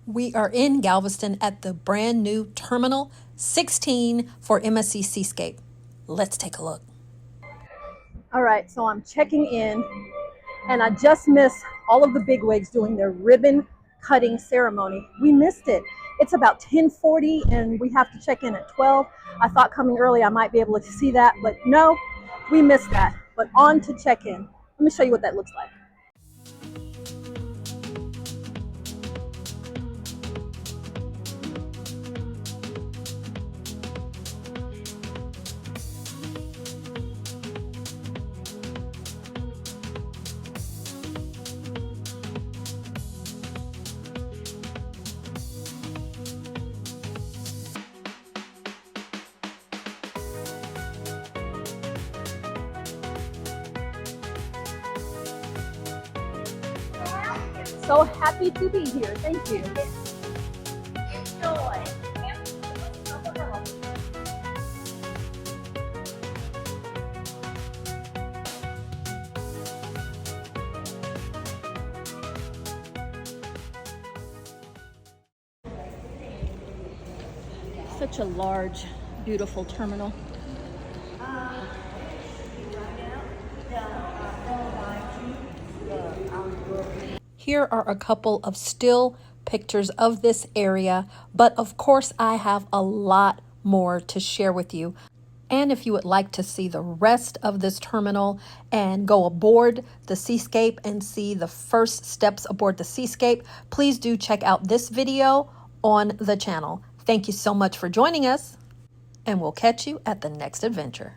We are in Galveston at the brand new Terminal 16 for MSC Seascape. Let's take a look. All right, so I'm checking in and I just missed all of the bigwigs doing their ribbon cutting ceremony. We missed it. It's about 10:40 and we have to check in at 12. I thought coming early I might be able to see that, but no, we missed that. But on to check in. Let me show you what that looks like. So happy to be here. Thank you. Enjoy. Such a large, beautiful terminal. Here are a couple of still pictures of this area, but of course I have a lot more to share with you. And if you would like to see the rest of this terminal and go aboard the Seascape and see the first steps aboard the Seascape, please do check out this video on the channel. Thank you so much for joining us, and we'll catch you at the next adventure.